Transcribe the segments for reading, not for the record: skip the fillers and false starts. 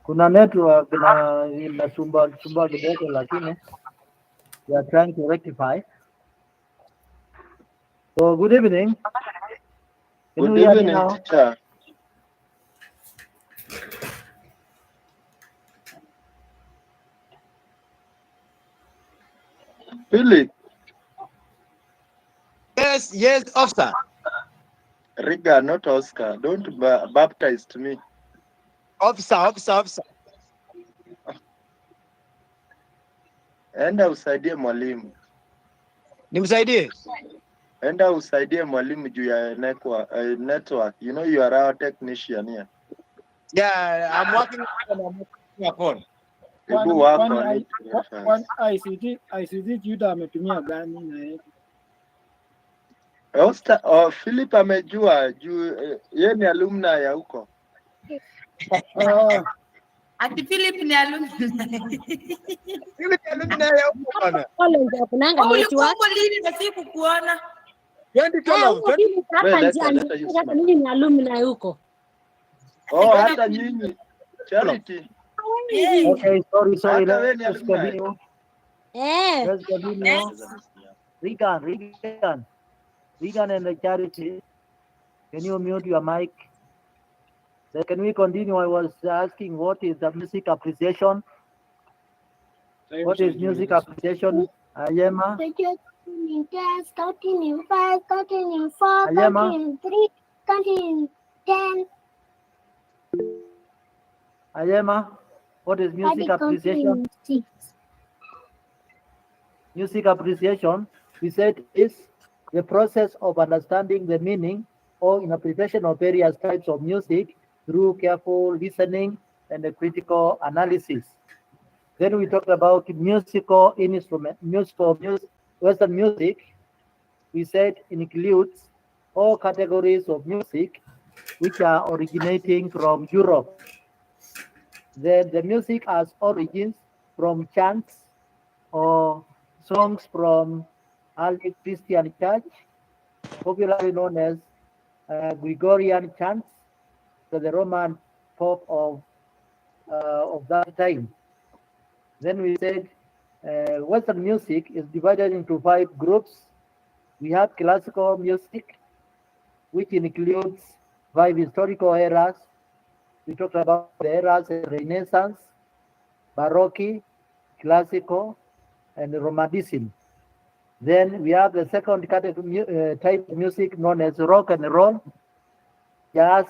Kuna network na inasumbua kidogo, lakini we are trying to rectify. So good evening. Good evening, teacher. Philip. Yes, officer. Riga, not Oscar. Don't baptize me. Officer. Enda usaidie mwalimu. Nimsaidie? Enda usaidie mwalimu juu ya network. You know you are our technician here. Yeah, I'm working upon. ICT Juda ametumia gani na yeye? Philip amejua juu yeye ni alumna ya huko. Ati Philip ni alumna. Philip ni alumna ya huko bana. Ulikuwa lini na siku kuona? 2012. Mimi ni alumna huko. Hata nyinyi. Charity. Okay, sorry. Let's continue. Let's continue. Regan and the Charity, can you mute your mic? So can we continue? I was asking what is the music appreciation? What is music appreciation? Ayema? Continue 5, continue 4, Ayema? continue 3, continue 10. Ayema, what is music appreciation? Music appreciation, we said, is the process of understanding the meaning or interpretation of various types of music through careful listening and a critical analysis. Then we talked about musical instrument, Western music. We said includes all categories of music which are originating from Europe. Then the music has origins from chants or songs from early Christian church, popularly known as Gregorian chants, to the Roman Pope of that time. Then we said Western music is divided into 5 groups. We have classical music, which includes 5 historical eras. We talked about the eras: Renaissance, Baroque, Classical, and Romanticism. Then we have the second category, type of music known as rock and roll, jazz,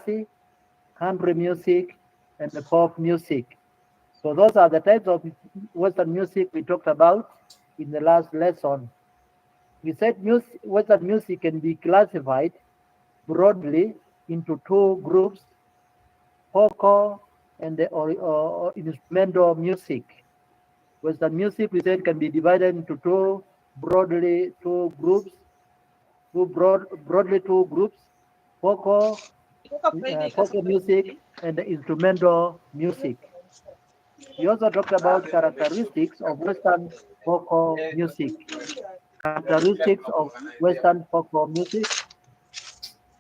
country music, and the pop music. So those are the types of Western music we talked about in the last lesson. We said Western music can be classified broadly into 2 groups: vocal and the instrumental music. Western music, we said, can be divided into two groups, vocal music and the instrumental music. We also talked about characteristics of Western vocal music. Characteristics of Western vocal music.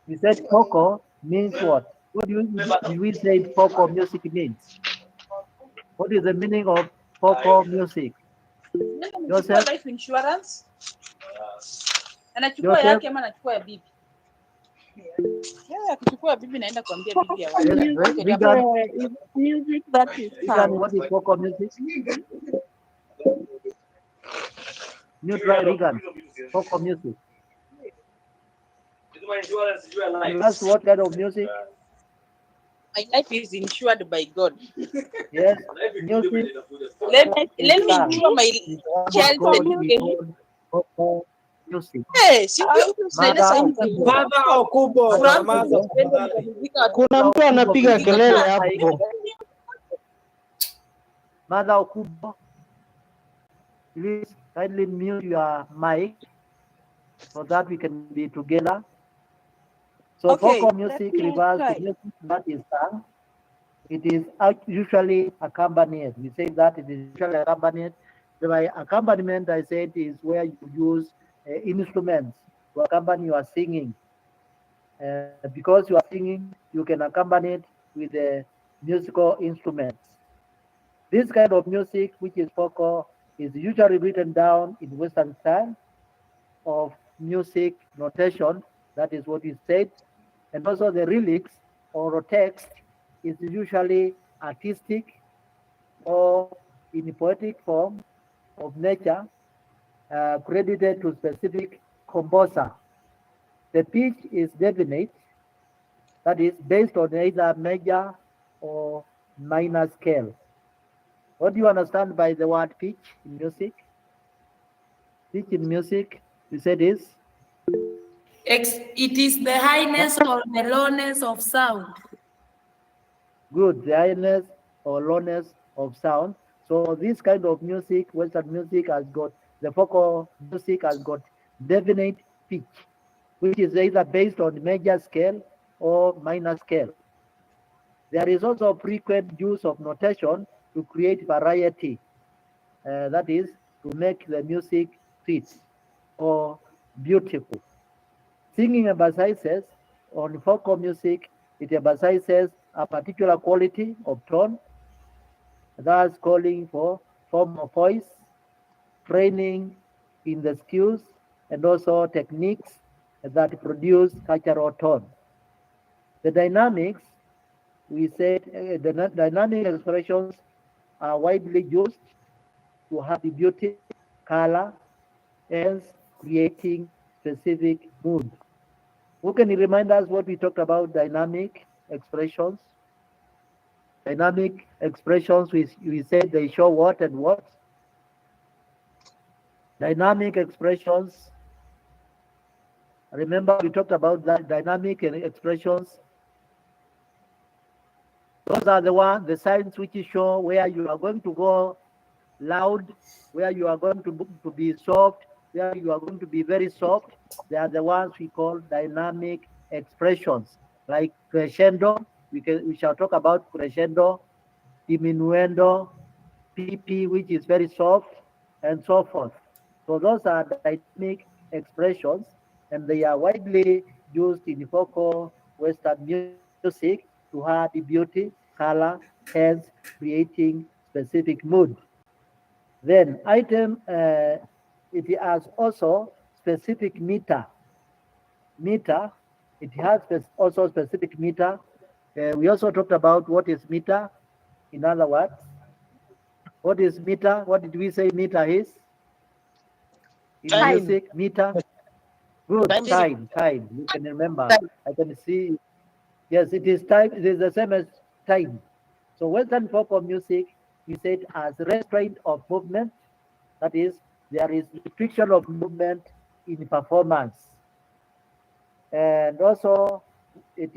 We said vocal means what? What did we say vocal music means? What is the meaning of vocal music? Joseph? Life insurance. Anachukua yake ama anachukua ya bibi? Kuchukua bibi naenda kuambia bibi ya Music that is sound. What is vocal music? New try Regan. Vocal music. That's what kind of music? My life is insured by God. Yes, music. Let me insure my child Vocal music. Kuna mtu anapiga kelele hapo. Mother Okubo, please kindly mute your mic so that we can be together. So vocal music refers to music that is sung. It is usually accompanied. We say that it is usually accompanied. By accompaniment, I said, is where you use instruments to accompany your singing. Because you are singing, you can accompany it with the musical instruments. This kind of music, which is folk, is usually written down in Western style of music notation. That is what is said. And also the lyrics or text is usually artistic or in poetic form of nature, credited to specific composer. The pitch is definite, that is based on either major or minor scale. What do you understand by the word pitch in music? Pitch in music, we said is? It is the highness or the lowness of sound. Good, the highness or lowness of sound. So this kind of music, Western music, has got, the folk music has got definite pitch, which is either based on major scale or minor scale. There is also frequent use of notation to create variety, that is, to make the music fit or beautiful. Singing emphasizes on folk music, it emphasizes a particular quality of tone, thus calling for form of voice, training in the skills, and also techniques that produce cultural tone. The dynamics, we said, the dynamic expressions are widely used to have the beauty, color, hence creating specific mood. Who can remind us what we talked about dynamic expressions? Dynamic expressions, we said they show what and what? Dynamic expressions. Remember, we talked about that dynamic expressions. Those are the signs which show where you are going to go loud, where you are going to be soft, where you are going to be very soft. They are the ones we call dynamic expressions, like crescendo. We shall talk about crescendo, diminuendo, PP, which is very soft, and so forth. So those are dynamic expressions, and they are widely used in folk Western music to have the beauty, color, hence creating specific mood. Then item, it has also specific meter. Meter, it has also specific meter. We also talked about what is meter. In other words, what is meter? What did we say meter is? In Time. music, meter. Good, time. You can remember. Time. I can see. Yes, it is time. It is the same as time. So Western folk music, we said, as restraint of movement. That is, there is restriction of movement in performance. And also, it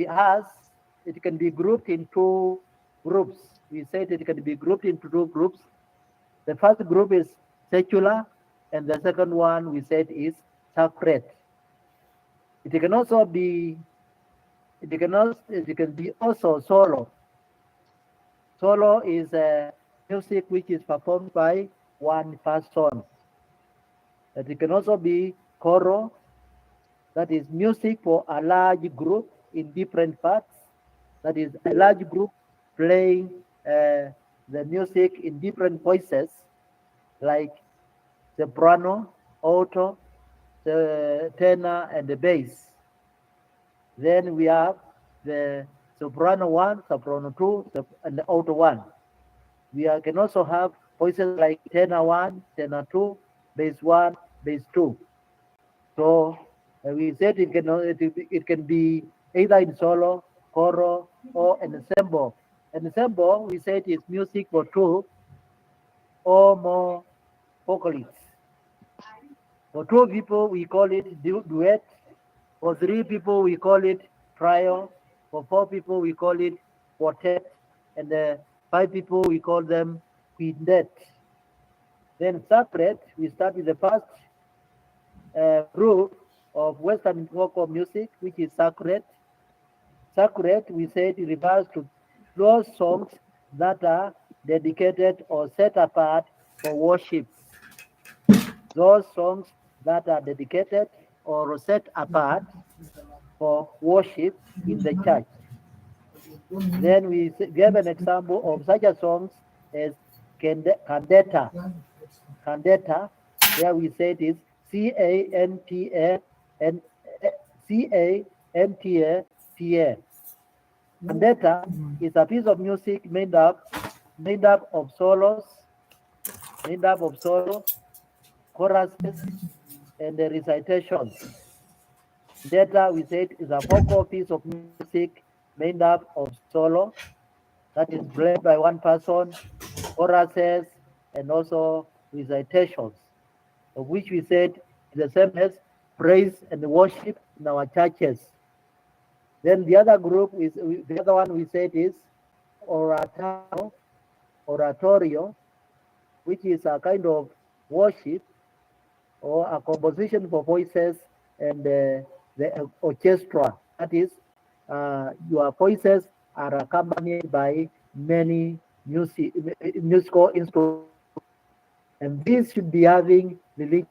can be grouped into groups. We said it can be grouped into two groups. The first group is secular, and the second one we said is sacred. It can also be, it can be also solo. Solo is music which is performed by one person. It can also be choral, that is music for a large group in different parts. That is a large group playing the music in different voices, like soprano, alto, the tenor, and the bass. Then we have the soprano 1, soprano 2, and the alto 1. We can also have voices like tenor 1, tenor 2, bass 1, bass 2. So we said it can be either in solo, choral, or ensemble. Ensemble, we said, is music for two or more vocalists. For two people, we call it duet. For three people, we call it trio. For four people, we call it quartet. And 5 people, we call them quintet. Then sacred, we start with the first group of Western vocal music, which is sacred. Sacred, we said, it refers to those songs that are dedicated or set apart for worship. Those songs that are dedicated or set apart for worship in the church. Then we gave an example of such a songs as candata. Candata, there we say it is C-A-N-T-A. Candata is a piece of music made up of solos, choruses, and the recitations. Candata, we said, is a vocal piece of music made up of solo, that is played by one person, choruses, and also recitations, of which we said is the same as praise and worship in our churches. Then the other group is, the other one we said is oratorio, which is a kind of worship or a composition for voices and the orchestra. That is, your voices are accompanied by many musical instruments, and these should be having religious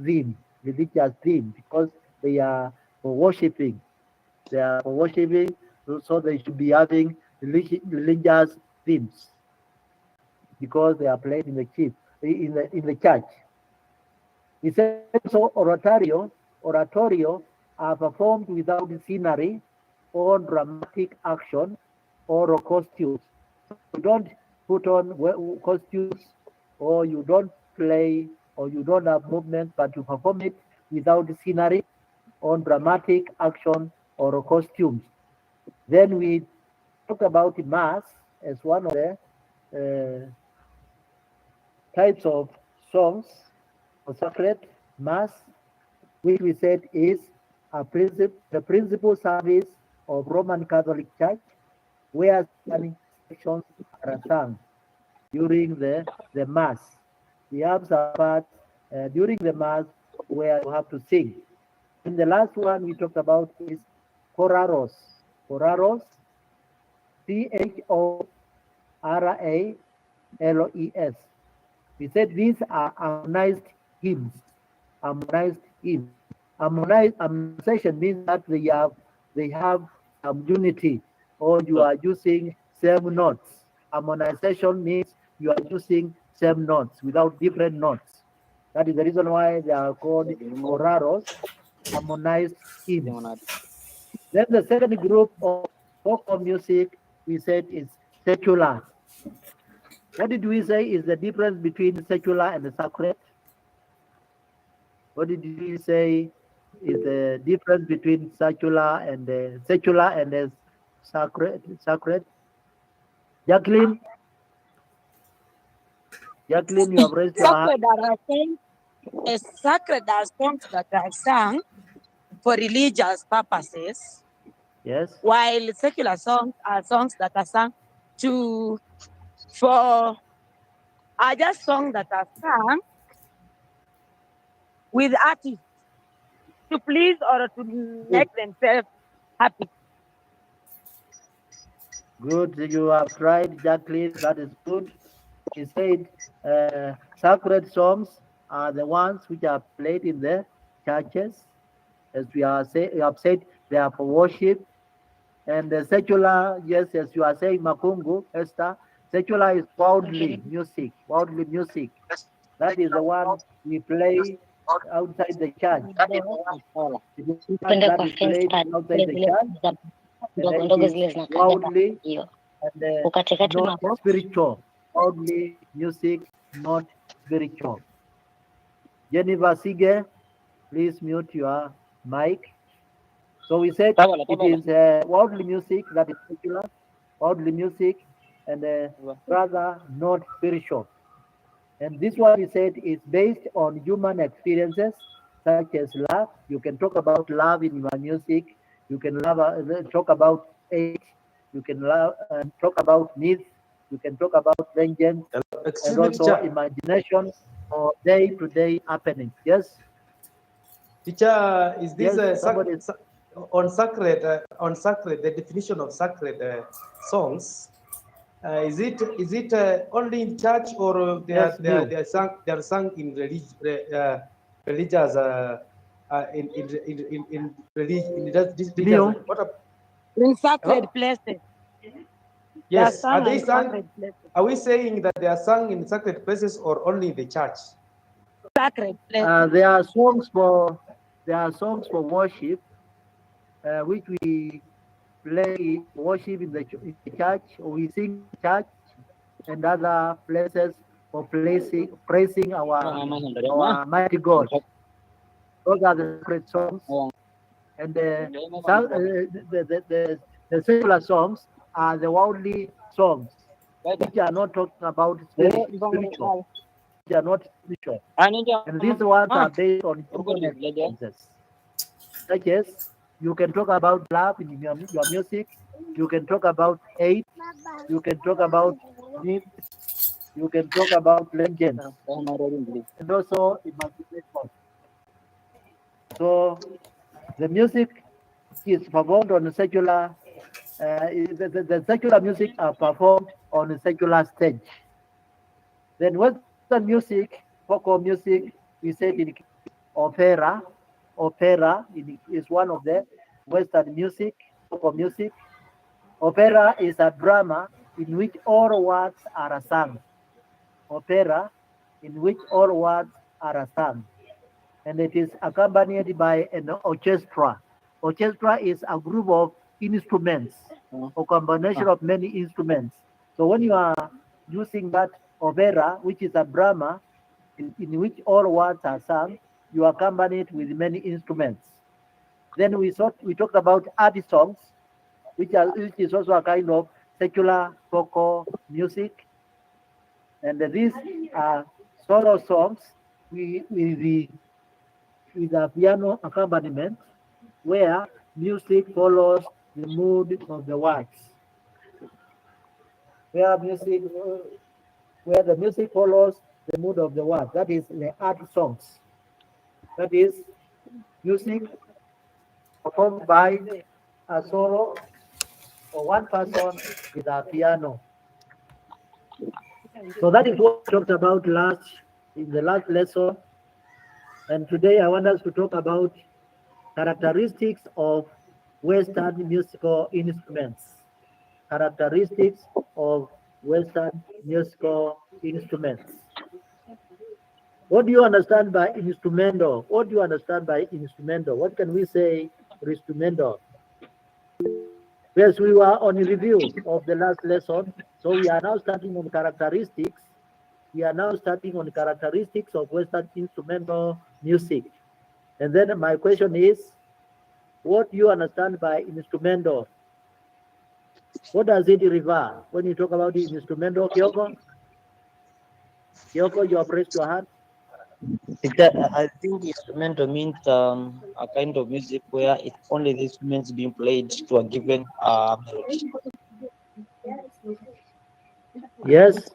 theme, because they are for worshiping. They are for worshiping, so they should be having religious themes, because they are played in the church. He said so oratorio are performed without scenery or dramatic action or costumes. You don't put on costumes, or you don't play, or you don't have movement, but you perform it without scenery or dramatic action or costumes. Then we talked about mass as one of the types of songs or sacred mass, which we said is the principal service of Roman Catholic Church, where sections are sung during the mass. We have some parts during the mass where you have to sing. And the last one we talked about is choraros. Choraros, C-H-O-R-A-L-O-E-S. We said these are harmonized hymns. Harmonized hymns. Harmonization means that they have unity, or you are using same notes. Harmonization means you are using same notes without different notes. That is the reason why they are called choraros, harmonized hymns. Then the second group of vocal music we said is secular. What did we say is the difference between secular and the sacred? What did we say is the difference between secular and the sacred? Jacqueline, you have raised your hand. Sacred are songs that are sung for religious purposes. Yes. While secular songs are songs that are sung are just songs that are sung with artists to please or to make themselves happy. Good, you have tried, Jacqueline. That is good. He said sacred songs are the ones which are played in the churches, as we have said, they are for worship. And the secular, yes, as you are saying, Makungu, Esther, secular is worldly music. That is the one we play outside the church. That is played outside the church. And it is worldly and not spiritual. Worldly music, not spiritual. Jennifer Sige, please mute your mic. So we said it is worldly music, that is secular, worldly music, and rather not spiritual. And this one we said is based on human experiences, such as love. You can talk about love in your music. You can talk about hate. You can talk about myth. You can talk about vengeance, and also imagination or day-to-day happenings. Yes. Teacher, is this Yes, on sacred? The definition of sacred songs. Is it only in church, or they are sung in religious In sacred places. They are Yes. sung Are they in sung? sacred places. Are we saying that they are sung in sacred places or only in the church? Sacred places. There are songs for worship, which we play worship in the church, or we sing in church and other places for praising our mighty God. Those are the sacred songs, and the secular songs are the worldly songs, which are not talking about spiritual. Which are not spiritual, and these ones are based on human experiences. Such as you can talk about love in your music, you can talk about hate, you can talk about myth, you can talk about legends, and also imagination. So the music is performed on a secular. The secular music are performed on a secular stage. Then Western music, folk music, we said in opera. Opera is one of the Western music, folk music. Opera is a drama in which all words are sung. Opera in which all words are sung. And it is accompanied by an orchestra. Orchestra is a group of instruments, or combination of many instruments. So when you are using that opera, which is a drama in which all words are sung, you accompany it with many instruments. Then we talked about art songs, which is also a kind of secular folk music, and these are solo songs with a piano accompaniment, where music follows the mood of the words. Where the music follows the mood of the words. That is the art songs. That is music performed by a solo or one person with a piano. So that is what we talked about in the last lesson. And today I want us to talk about characteristics of Western musical instruments. Characteristics of Western musical instruments. What do you understand by instrumental? What do you understand by instrumental? What can we say for instrumental? Yes, we were on a review of the last lesson. So we are now starting on characteristics. We are now starting on characteristics of Western instrumental music. And then my question is, what do you understand by instrumental? What does it refer when you talk about the instrumental? Kyoko, you have raised your hand. I think instrumental means a kind of music where it's only the instruments being played to a given melody. Yes.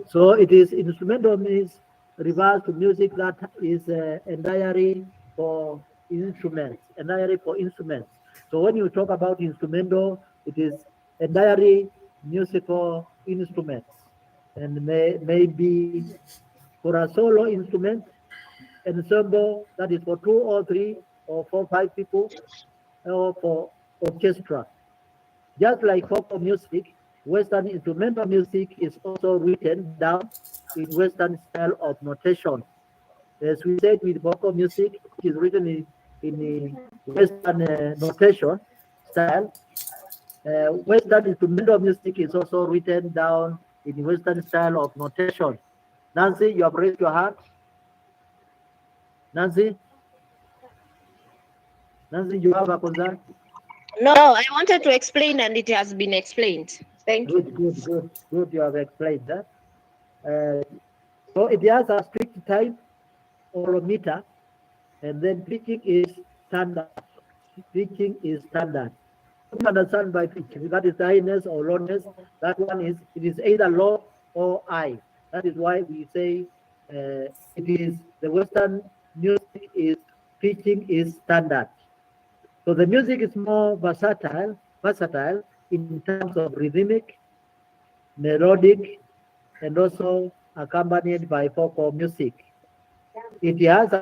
So it is instrumental means refers to music that is entirely for instruments, entirely for instruments. So when you talk about instrumental, it is entirely musical instruments, and may be for a solo instrument, ensemble that is for 2 or 3 or 4 or 5 people, or for orchestra. Just like folk music, Western instrumental music is also written down in Western style of notation. As we said with vocal music, it is written in Western notation style. Western instrumental music is also written down in Western style of notation. Nancy, you have raised your hand. Nancy, you have a concern? No, I wanted to explain and it has been explained. Thank you. Good. You have explained that. So it has a strict time or meter, and then pitching is standard. Pitching is standard. What do you understand by pitching? That is highness or lowness. That one is, it is either low or high. That is why we say it is the Western music is pitching is standard. So the music is more versatile in terms of rhythmic, melodic, and also accompanied by vocal music. It has a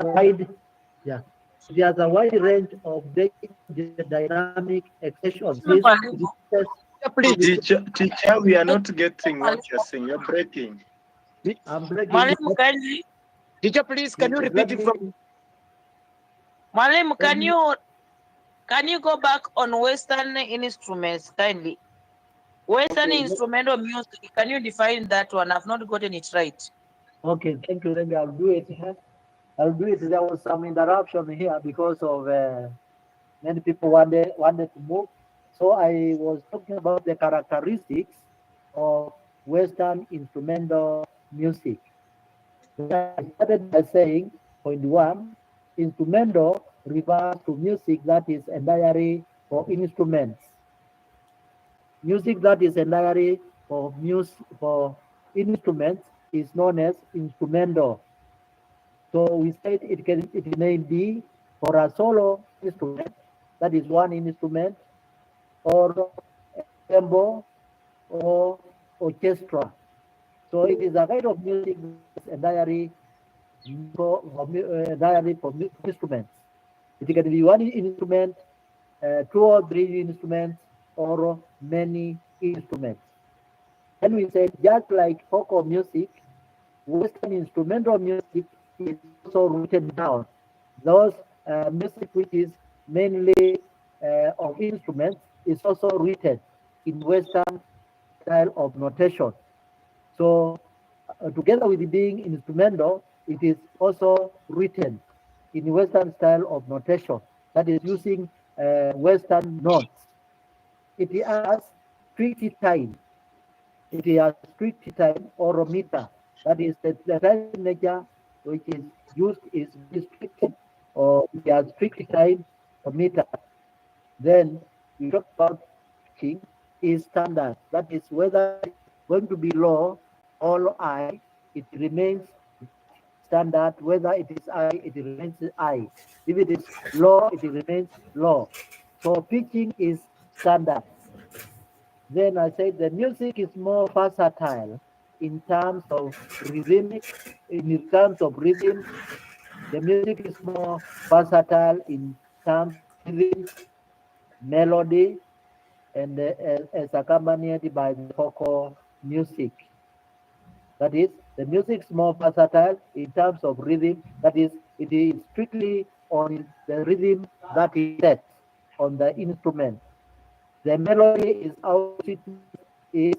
wide range of dynamic expressions. Please. Teacher, we are not getting what you're saying. You're breaking. I'm breaking. Mwalimu, kindly. Teacher, please, can you repeat it from? Mwalimu, can you go back on Western instruments kindly? Western Okay. instrumental music, can you define that one? I've not gotten it right. Okay, thank you. Then I'll do it. I'll do it. There was some interruption here because of many people wanted to move. So I was talking about the characteristics of Western instrumental music. I started by saying, point one, instrumental refers to music that is entirely for instruments. Music that is entirely for instruments is known as instrumental. So we said it may be for a solo instrument, that is one instrument, or ensemble, or orchestra. So it is a kind of music that's entirely for instruments. It can be one instrument, 2 or 3 instruments, or many instruments. And we said just like vocal music, Western instrumental music is also written down. Those music which is mainly of instruments is also written in Western style of notation. So together with it being instrumental, it is also written in Western style of notation, that is using Western notes. It has strict time. It has strict time or meter. That is the time signature which is used is restricted, or it has strict time or meter. Then we talk about pitching is standard. That is whether it's going to be low or high, it remains standard. Whether it is high, it remains high. If it is low, it remains low. So pitching is standard. Then I said the music is more versatile in terms of rhythmic. In terms of rhythm, the music is more versatile in terms of rhythm, melody, and as accompanied by the vocal music. That is, the music is more versatile in terms of rhythm. That is, it is strictly on the rhythm that is set on the instrument. The melody is how it is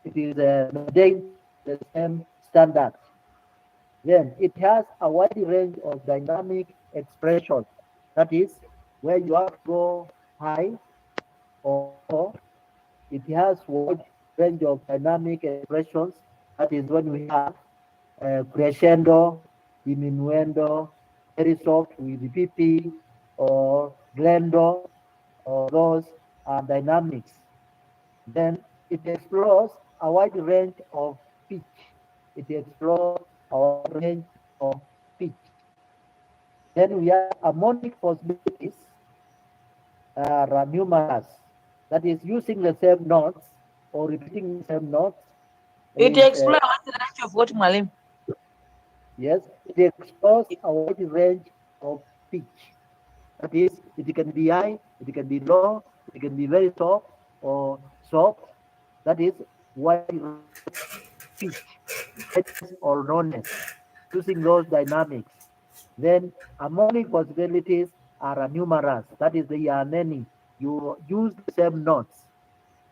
maintained the same standard. Then it has a wide range of dynamic expression. That is, where you have to go high or low. It has wide range of dynamic expressions. That is when we have crescendo, diminuendo, very soft with PP, or glendo, or those are dynamics. Then it explores a wide range of pitch. It explores a wide range of pitch. Then we have harmonic possibilities are numerous. That is using the same notes or repeating the same notes. It explores the range of what, Mwalimu? Yes, it explores a wide range of pitch. That is, it can be high, it can be low, it can be very soft or soft. That is wide pitch or rawness, using those dynamics. Then harmonic possibilities are numerous. That is, there are many. You use the same notes.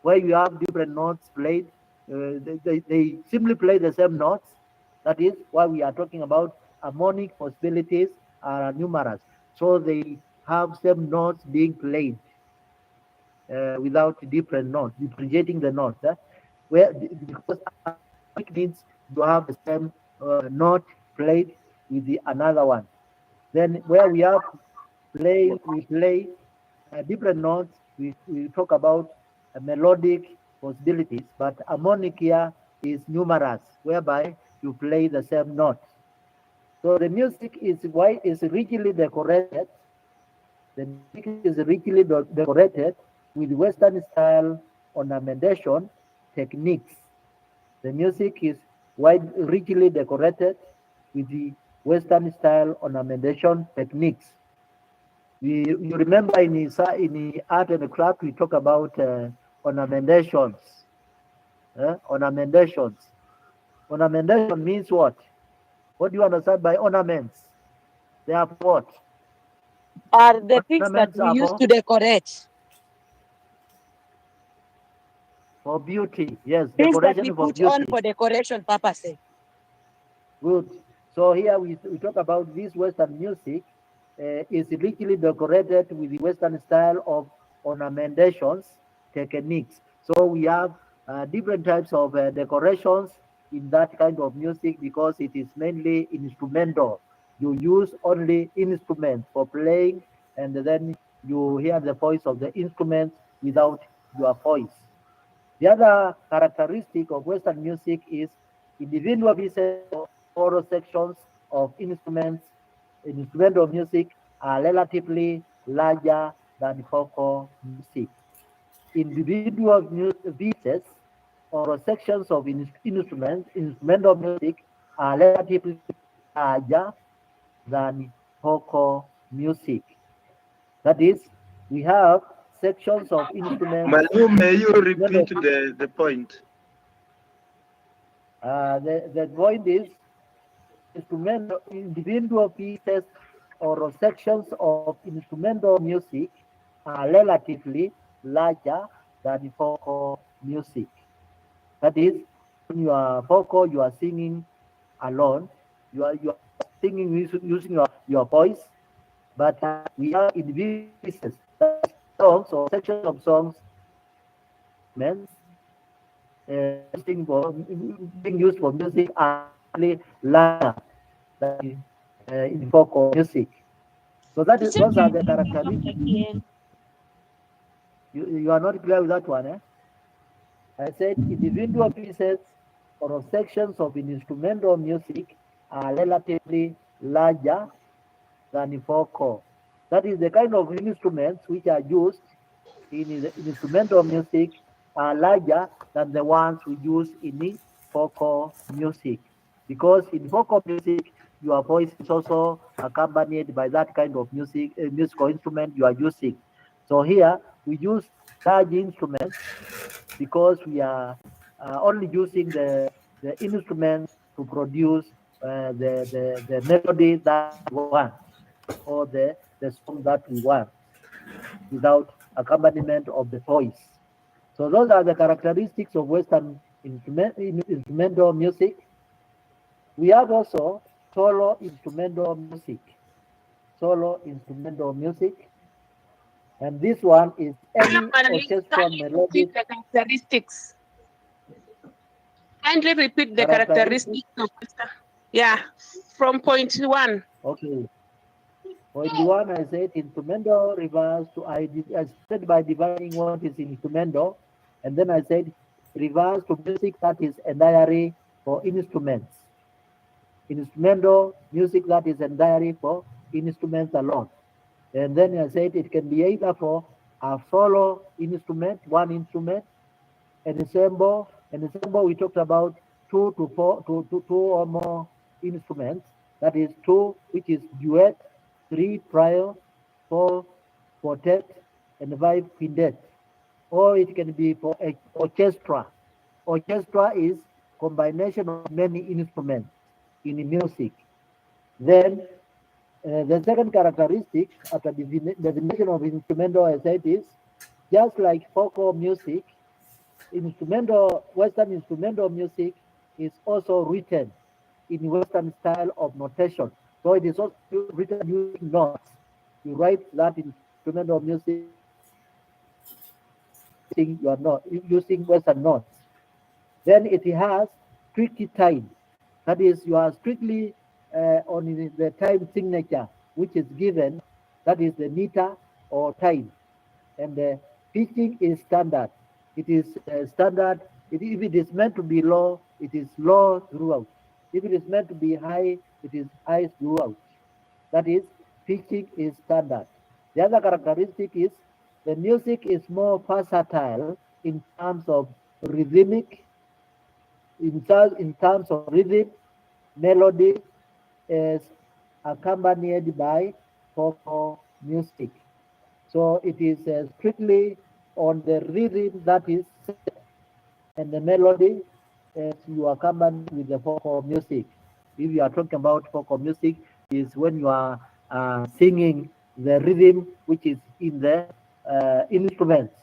Where you have different notes played, they simply play the same notes. That is why we are talking about harmonic possibilities are numerous. So they have same notes being played without different notes, differentiating the notes. Where because it means you have the same note played with the another one. Then where we have we play different notes. We talk about melodic possibilities, but harmonic here is numerous, whereby you play the same note. So the music is richly decorated. The music is richly decorated with Western style ornamentation techniques. The music is richly decorated with the Western style ornamentation techniques. You remember in the art and craft we talk about ornamentations. Ornamentations. Ornamentation means what? What do you understand by ornaments? They are what? Are the things that Ornaments we are use for? to decorate. For beauty. Yes, Things that decoration we for put on beauty. for decoration purposes. Good. So here we talk about this Western music is richly decorated with the Western style of ornamentations techniques. So we have different types of decorations in that kind of music because it is mainly instrumental. You use only instruments for playing, and then you hear the voice of the instrument without your voice. The other characteristic of Western music is individual pieces or sections of instrumental music are relatively larger than vocal music. Individual pieces or sections of instrumental music are relatively larger than vocal music. That is, we have sections of instruments. Malu, may you instrumental repeat the point? The point is instrumental individual pieces or sections of instrumental music are relatively larger than vocal music. That is, when you are vocal, you are singing alone. You are singing using your voice, but we have individual pieces, songs or sections of songs, means being used for music are really larger than in vocal music. So those are the characteristics. You are not clear with that one, eh? I said individual pieces or sections of instrumental music are relatively larger than vocal. That is the kind of instruments which are used in instrumental music are larger than the ones we use in the vocal music. Because in vocal music, your voice is also accompanied by that kind of musical instrument you are using. So here we use large instruments because we are only using the instruments to produce the melody that we want or the song that we want without accompaniment of the voice. So those are the characteristics of Western instrumental music. We have also solo instrumental music. Solo instrumental music. And this one is any orchestral melodic the characteristics. Kindly repeat the characteristics. characteristics. Yeah, from point 1. Okay. Point 1, I said instrumental reverse to I started by dividing what is instrumental, and then I said reverse to music that is entirely for instruments. Instrumental music that is entirely for instruments alone. And then I said it can be either for a solo instrument, one instrument, an ensemble. An ensemble we talked about two or more instruments. That is 2, which is duet, 3 trio, 4 quartet, and 5 quintet. Or it can be for an orchestra. Orchestra is combination of many instruments in music. Then the second characteristic at the definition of instrumental, I said, is just like vocal music, Western instrumental music is also written in Western style of notation. So it is also written using notes. You write that instrumental music using Western notes. Then it has tricky time. That is, you are strictly on the time signature, which is given. That is the meter or time. And the pitching is standard. It is standard. If it is meant to be low, it is low throughout. If it is meant to be high, it is high throughout. That is, pitching is standard. The other characteristic is the music is more versatile in terms of rhythmic, in terms of rhythm, melody is accompanied by vocal music. So it is strictly on the rhythm that is set and the melody as you accompany with the vocal music. If you are talking about vocal music, is when you are singing the rhythm which is in the instruments.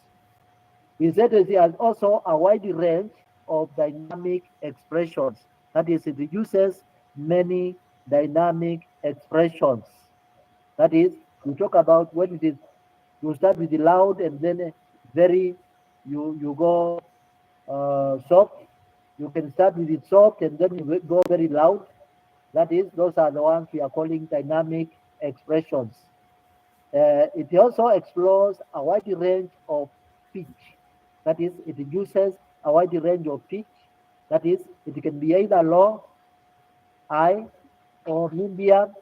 We said it has also a wide range of dynamic expressions. That is, it uses many dynamic expressions. That is, we talk about when it is, you start with the loud and then you go soft. You can start with it soft and then you go very loud. That is, those are the ones we are calling dynamic expressions. It also explores a wide range of pitch. That is, it uses a wide range of pitch. That is, it can be either low, high, or medium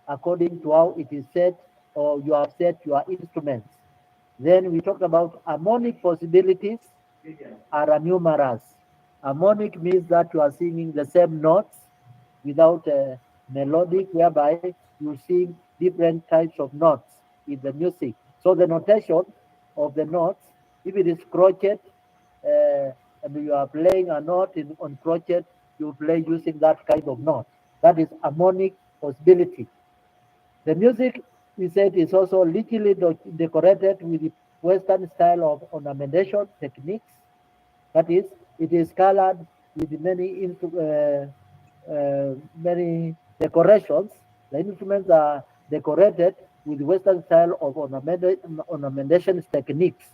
according to how it is set or you have set your instruments. Then we talked about harmonic possibilities are numerous. Harmonic means that you are singing the same notes without a melodic, whereby you sing different types of notes in the music. So the notation of the notes, if it is crochet, and you are playing a note on crochet, you play using that kind of note. That is harmonic possibility. The music, we said, is also richly decorated with the Western style of ornamentation techniques. That is, it is colored with many decorations. The instruments are decorated with Western style of ornamentation techniques.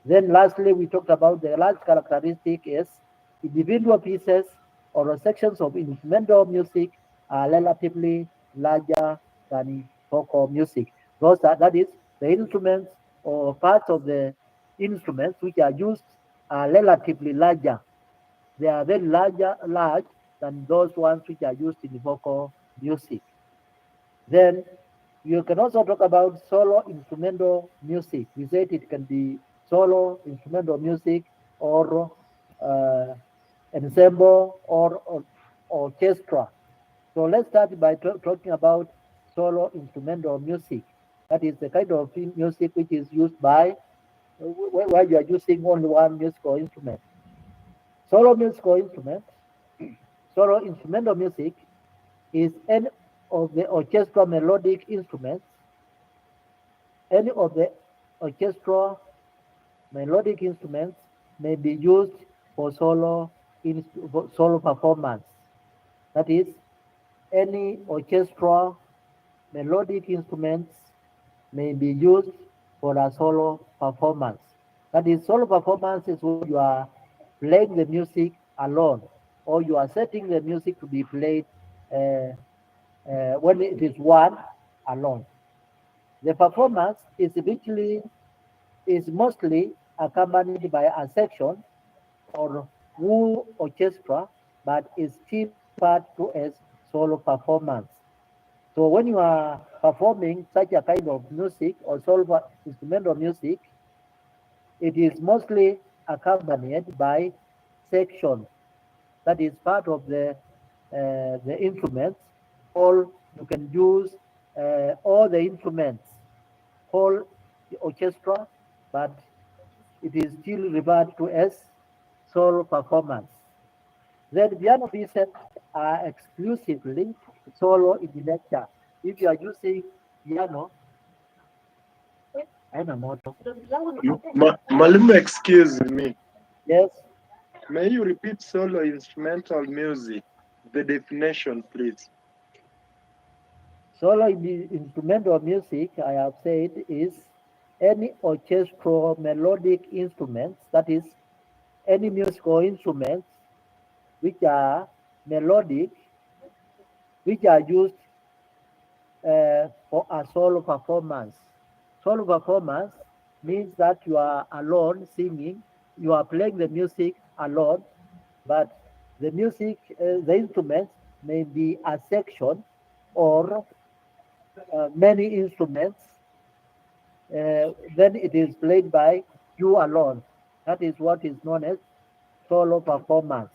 Then lastly, we talked about the last characteristic is individual pieces or sections of instrumental music are relatively larger than vocal music. That is, the instruments or parts of the instruments which are used are relatively larger. They are very large than those ones which are used in vocal music. Then you can also talk about solo instrumental music. We said it can be solo instrumental music or ensemble or orchestra. So let's start by talking about solo instrumental music. That is the kind of music which is used by where you are using only one musical instrument. Solo musical instrument, solo instrumental music is any of the orchestral melodic instruments, any of the orchestral melodic instruments may be used for solo performance. That is, any orchestral melodic instruments may be used for a solo performance. That is, solo performance is when you are playing the music alone, or you are setting the music to be played when it is one alone. The performance is mostly accompanied by a section or whole orchestra, but is still referred to as solo performance. So when you are performing such a kind of music or solo instrumental music, it is mostly accompanied by section that is part of the instruments, or you can use all the instruments, whole the orchestra, but it is still referred to as solo performance. Then piano pieces are exclusively solo in nature. If you are using piano, I don't know. Mwalimu, excuse me. Yes. May you repeat solo instrumental music? The definition, please. Solo instrumental music, I have said, is any orchestral melodic instruments, that is, any musical instruments which are melodic, which are used for a solo performance. Solo performance means that you are alone singing, you are playing the music alone, but the music, the instruments may be a section or many instruments, then it is played by you alone. That is what is known as solo performance.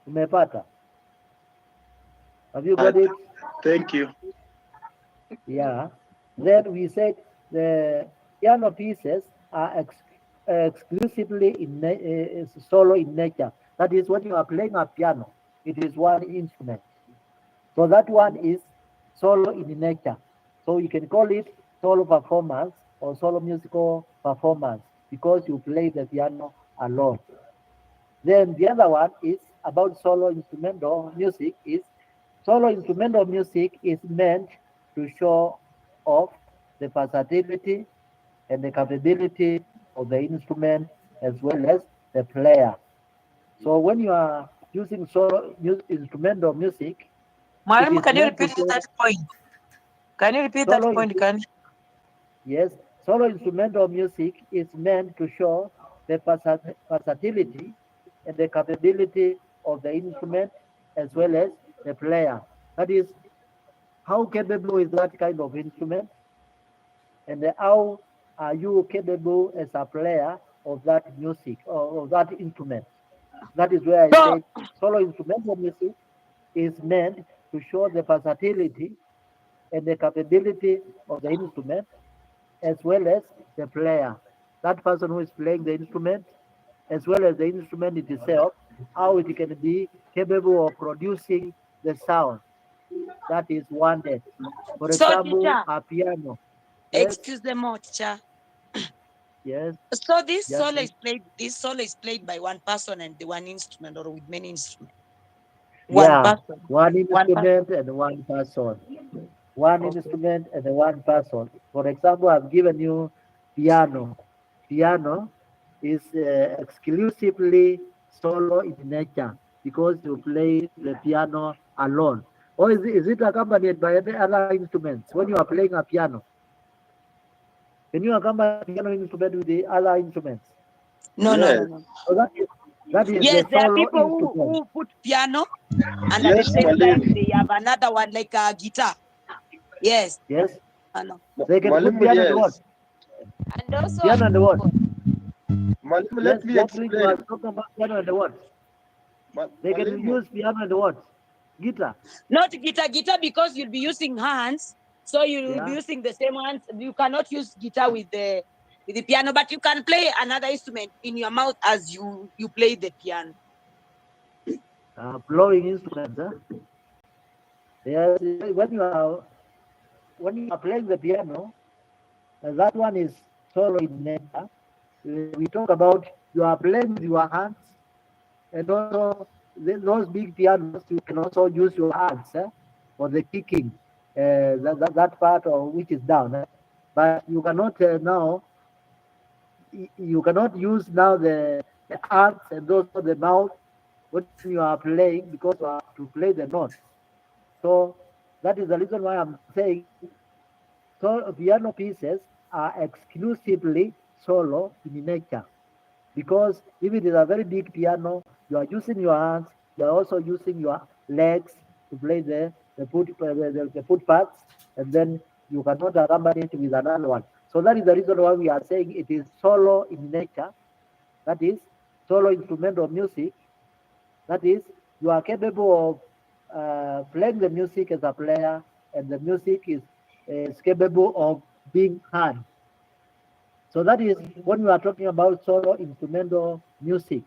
Umepata? Have you got it? Thank you. Yeah. Then we said the piano pieces are exclusively is solo in nature. That is, when you are playing a piano, it is one instrument. So that one is solo in nature. So you can call it solo performance or solo musical performance because you play the piano alone. Then the other one is about solo instrumental music. Is solo instrumental music is meant to show off the versatility and the capability of the instrument as well as the player. So when you are using solo instrumental music, Madam, is can you meant to repeat show that point? Can you repeat solo that point? Can yes, solo instrumental music is meant to show the versatility and the capability of the instrument as well as the player. That is, how capable is that kind of instrument, and how are you capable as a player of that music or of that instrument? That is where I so, say solo instrumental music is meant to show the versatility and the capability of the instrument as well as the player, that person who is playing the instrument, as well as the instrument itself, how it can be capable of producing the sound that is wanted. For example, teacher, a piano. Yes, excuse the more, teacher. yes, So this yes. solo is played. This solo is played by one person and the one instrument, or with many instruments. One Yeah, person. one One person. instrument and one person. One Okay. instrument and one person. For example, I've given you piano. Piano is exclusively solo in nature because you play the piano alone. Or is it accompanied by any other instruments when you are playing a piano? Can you accompany a piano instrument with the other instruments? No, no, no, Yes, no. So that is Yes, the there are solo people instrument. who put piano and at the yes, same time Mwalimu. they have another one like a guitar. Yes. Yes, No. they can put Mwalimu, piano and what? yes. And also Piano and what? Mwalimu, Yes, let me Jacqueline, you are explain. talking about piano and what? They can Mwalimu, use piano and what? Guitar. not guitar because you'll be using hands, so you'll be Yeah. using the same hands. You cannot use guitar with the piano, but you can play another instrument in your mouth as you play the piano. Blowing instruments. Huh? Yes, when you are playing the piano, that one is solo in nature. We talk about you are playing with your hands, and also those big pianos you can also use your hands for the kicking. That part of which is down, but you cannot now. You cannot use now the arms and also the mouth when you are playing because you have to play the notes. So that is the reason why I'm saying so piano pieces are exclusively solo in nature. Because if it is a very big piano, you are using your hands, you are also using your legs to play the foot parts, and then you cannot accompany it with another one. So that is the reason why we are saying it is solo in nature. That is solo instrumental music. That is, you are capable of playing the music as a player, and the music is capable of being heard. So that is when we are talking about solo instrumental music.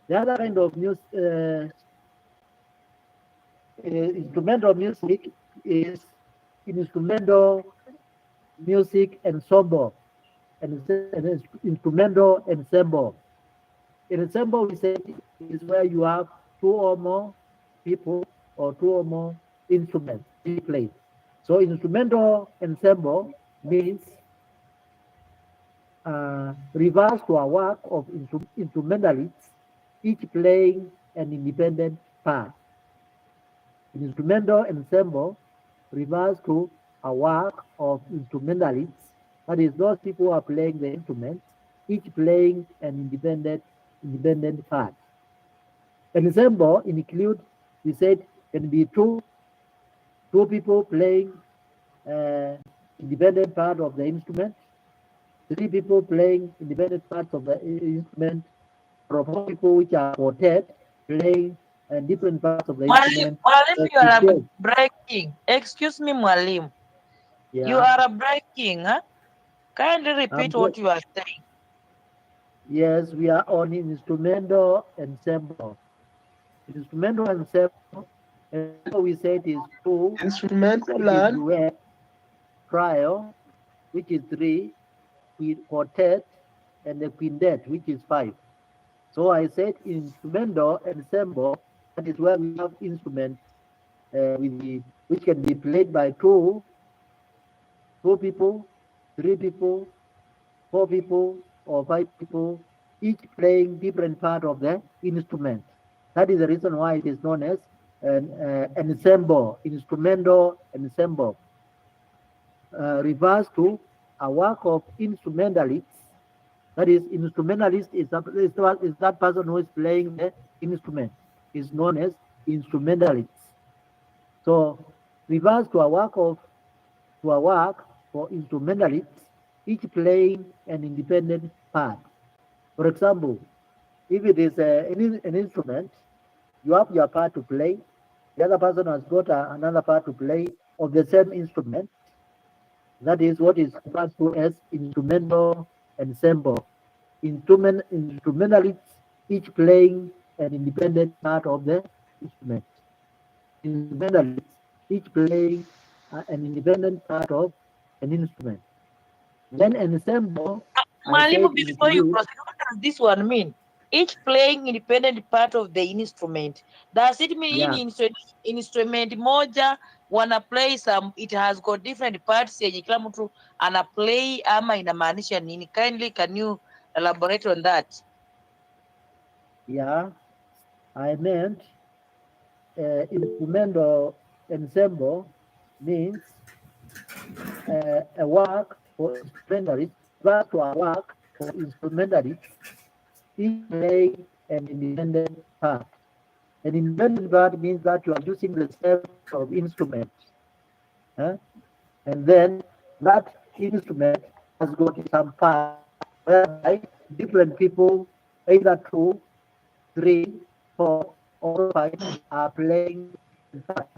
The other kind of instrumental music is instrumental music ensemble and instrumental ensemble. In ensemble, we say is where you have two or more people or two or more instruments being played. So instrumental ensemble means refers to a work of instrumentalists, each playing an independent part. Instrumental ensemble refers to a work of instrumentalists, that is, those people who are playing the instruments, each playing an independent part. Ensemble include, we said, can be two people playing independent part of the instrument, three people playing independent parts of the instrument, or four people which are quartet playing different parts of the instrument. Mwalim, you are breaking. Excuse me, Mwalim. Yeah. You are breaking, huh? Kindly repeat what you are saying. Yes, we are on instrumental ensemble. Instrumental ensemble, and we said is two, Instrumental which is and duet, trio, which is three, quartet, and the quintet, which is five. So I said instrumental ensemble, that is where we have instruments which can be played by two people, three people, four people, or five people, each playing different part of the instrument. That is the reason why it is known as an ensemble, instrumental ensemble. Refers to a work of instrumentalists. That is, instrumentalist is that person who is playing the instrument. Is known as instrumentalists. So refers to a work for instrumentalists, each playing an independent part. For example, if it is an instrument, you have your part to play. The other person has got another part to play of the same instrument. That is what is referred to as instrumental ensemble. Instrumentalists each playing an independent part of the instrument. Instrumentalists each playing an independent part of an instrument. Then ensemble, I said, Mwalimu, before you includes, proceed, what does this one mean? Each playing independent part of the instrument. Does it mean yeah, instrument moja wanna play some, it has got different parts yenye kila mtu ana play ama inamaanisha nini? Kindly can you elaborate on that? yeah, I meant instrumental ensemble means a work for instrumentalists, but to a work for instrumentalists, each playing an independent part. An independent part means that you are using the same of instrument. And then that instrument has got some parts whereby different people, either two, three, four, or five, are playing parts.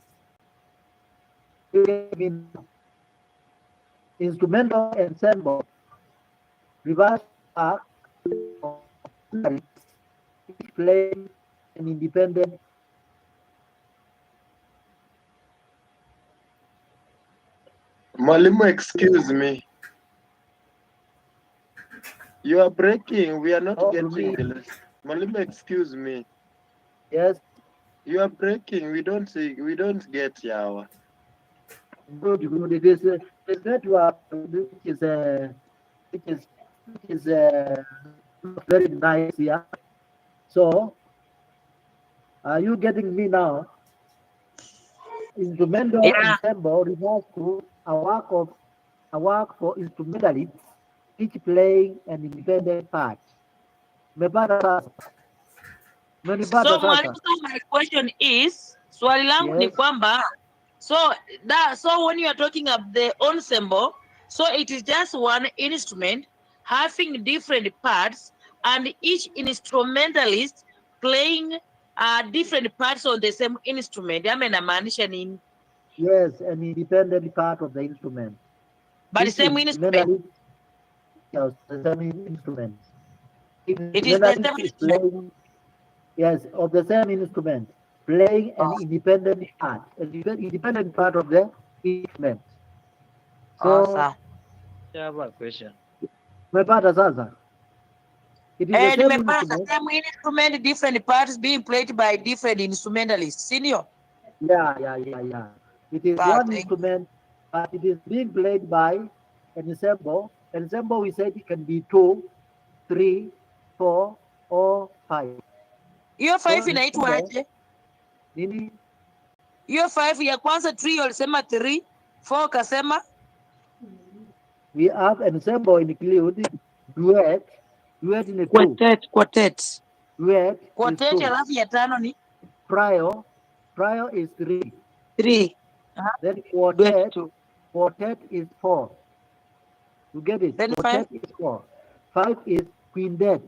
Instrumental ensemble reverse back of each playing an independent. Mwalimu, excuse me. You are breaking. We are not getting the lesson. Mwalimu, excuse me. Yes. You are breaking. We don't get Yawa. Good. It is the network which is very nice here. So, are you getting me now? Instrumental ensemble refers to a work for instrumentalists, each playing an independent part. So mwalimu, so my question is, swali langu ni kwamba, so when you are talking of the ensemble, so it is just one instrument having different parts and each instrumentalist playing different parts of the same instrument. Ama inamaanisha nini? Yes, an independent part of the instrument. But the same instrument. Yes, the same instrument. It is the same instrument. Yes, of the same instrument, playing an independent part, an independent part of the instrument. So, I have a question. Mepata sasa? It is the same instrument. Same instrument, different parts being played by different instrumentalists. Senior? Yeah. It is one instrument, but it is being played by an ensemble. An ensemble, we said it can be 2, 3, 4, or 5. Hiyo 5 inaitwa aje? Nini? Hiyo 5 ya kwanza 3 walisema 3, 4 kasema? We have an ensemble include duet in a 2. Quartet. Duet. Quartet alafu ya tano ni? Trio is 3. 3. Then quartet is 4. You get it? Then quartet 5 is 4. 5 is quintet.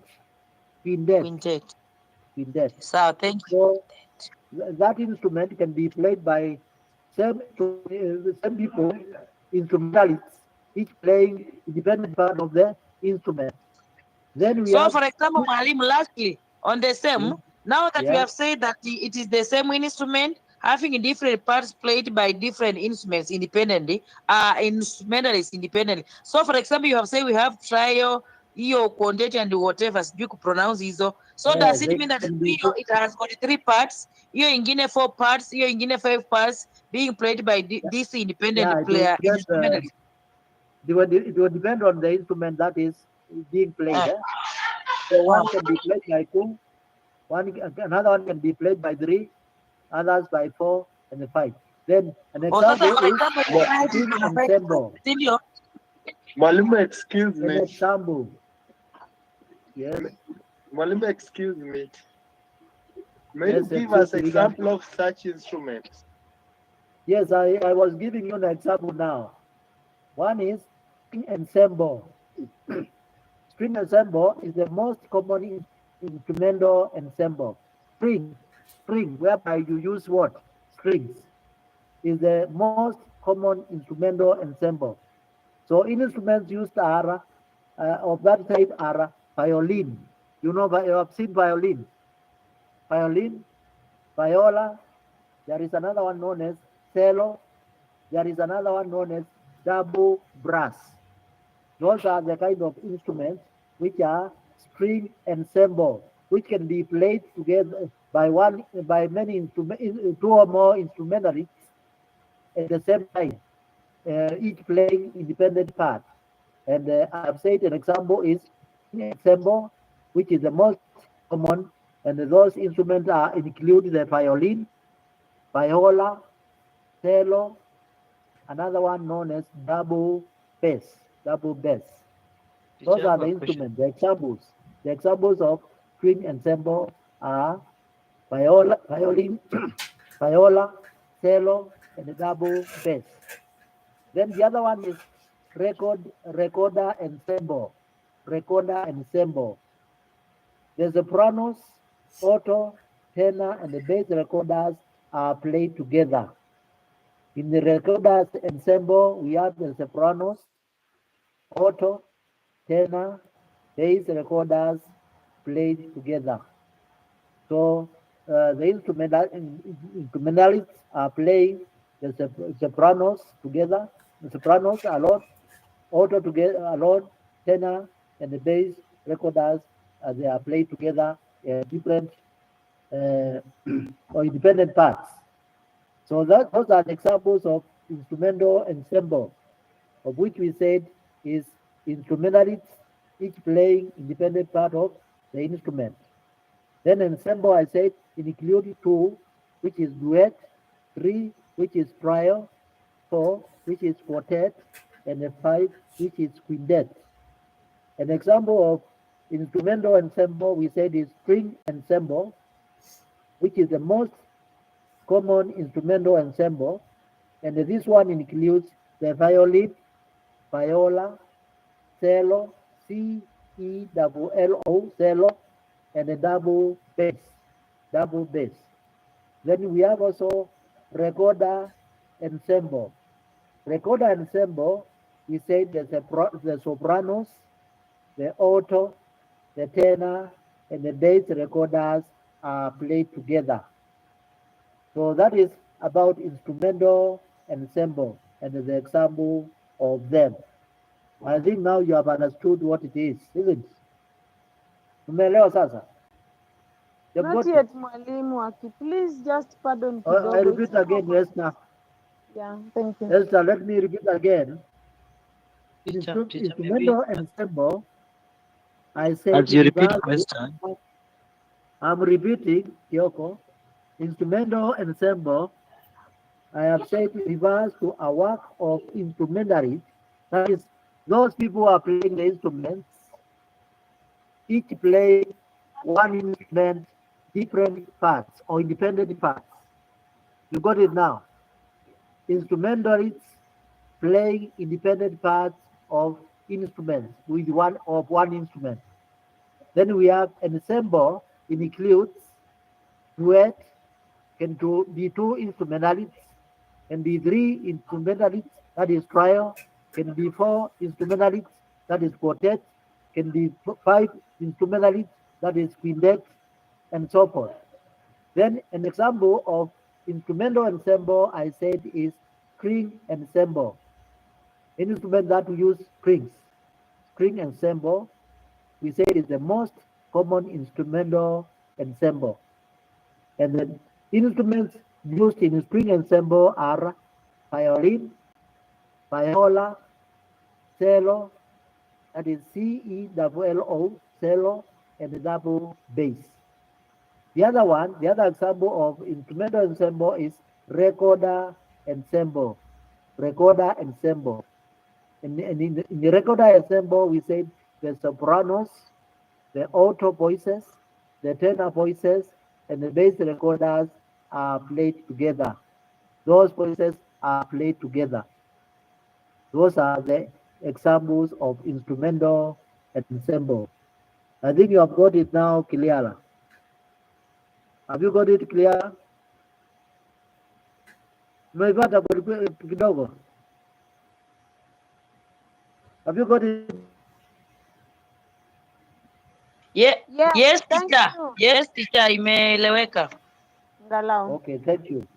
So thank you. So that instrument can be played by some people, instrumentalists, each playing independent part of the instrument. Then we So, have for example, Mwalimu, lastly, on the same, now that we yeah. have said that it is the same instrument, having different parts played by different instruments independently, instrumentalists independently. So, for example, you have said we have trio, EO, quantity, and whatever, you could pronounce ISO. So, does it they mean that can be trio, it has got 3 parts, EO ingine 4 parts, EO ingine 5 parts, being played by this independent yeah, it will player, get, instrumentalist? it will depend on the instrument that is being played. So one can be played by 2, another one can be played by 3, others by 4 and 5. Then an example For is example, string ensemble. Mwalimu, excuse An me. example. Yes. Mwalimu, excuse me. May Yes, you give us excuse me, example of such instruments? Yes, I was giving you an example now. One is string ensemble. String ensemble is the most common instrumental ensemble. String, whereby you use what? Strings, is the most common instrumental ensemble. So instruments used are of that type are violin. You know, you have seen violin. Violin, viola. There is another one known as cello. There is another one known as double brass. Those are the kind of instruments which are string ensemble, which can be played together by many instrument, 2 or more instrumentalists at the same time, each playing independent part. And I have said an example is ensemble, which is the most common, and those instruments are include the violin, viola, cello, another one known as double bass. Those are the instruments, the examples. The examples of string ensemble are violin, viola, cello, and the double bass. Then the other one is recorder ensemble. The sopranos, alto, tenor, and the bass recorders are played together. In the recorders ensemble, we have the sopranos, alto, tenor, bass recorders played together. So the instrumentalists are playing the sopranos together, the sopranos alone, alto together alone, tenor and the bass recorders they are played together different or independent parts. So those are examples of instrumental ensemble, of which we said is instrumentalists each playing independent part of the instrument. Then ensemble, I said, include 2, which is duet, 3, which is trio, 4, which is quartet, and 5, which is quintet. An example of instrumental ensemble, we said, is string ensemble, which is the most common instrumental ensemble. And this one includes the violin, viola, cello, C-E-L-L-O, cello, and the double bass. Then we have also recorder ensemble. Recorder ensemble, we said the sopranos, the alto, the tenor, and the bass recorders are played together. So that is about instrumental ensemble and the example of them. I think now you have understood what it is, isn't it? Umeelewa sasa? You've Not got it. yet, Mwalimu Waki. Please just pardon I kidogo. repeat again, Esther. Yeah, thank you. Esther, let me repeat again. Instrumental ensemble, I said. As you repeat question. I'm repeating, Kyoko. Instrumental ensemble, I have said, refers to a work of instrumentalists. That is, those people who are playing the instruments, each playing one instrument, different parts or independent parts. You got it now. Instrumentalists playing independent parts of instruments with one instrument. Then we have ensemble, includes duet, can be 2 instrumentalists, can be 3 instrumentalists, that is trio, can be 4 instrumentalists, that is quartet, can be 5 instrumentalists, that is quintet, and so forth. Then an example of instrumental ensemble I said is string ensemble. Instrument that we use strings. String ensemble, we say is the most common instrumental ensemble. And the instruments used in string ensemble are violin, viola, cello, that is C-E-L-L-O, cello, and the double bass. The other example of instrumental ensemble is recorder ensemble. Recorder ensemble. And in the recorder ensemble, we said the sopranos, the alto voices, the tenor voices, and the bass recorders are played together. Those voices are played together. Those are the examples of instrumental ensemble. I think you have got it now clear. Have you got it clear? Umeipata kidogo? Have you got it? Yeah. Yeah, Yes, thank teacher. you. Yes, teacher, imeeleweka. Ngalau. Okay, thank you.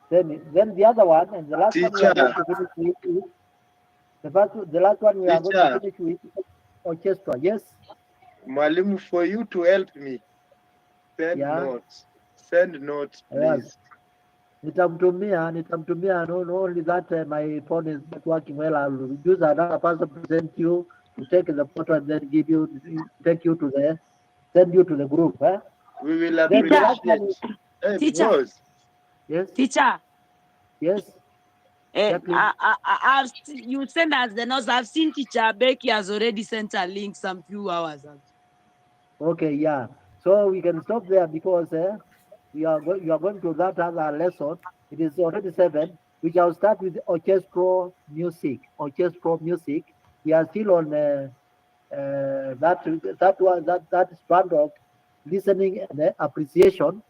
Then the other one, and the last one we are going to finish with is the last one we are going to finish with orchestra. Yes. Mwalimu, for you to help me, send notes. Send notes, please. Yes. Nitamtumia, no only that my phone is not working well. I'll use another person to send you to take the photo and then take you to the, send you to the group. Eh? We will appreciate. Hey, Teacher. boss. Yes. Teacher. Yes. You send us the notes. I've seen Teacher Becky has already sent a link some few hours ago. Okay, yeah. So we can stop there because you are going to that other lesson. It is already 7. We shall start with orchestral music. Orchestral music. We are still on that strand of listening and appreciation.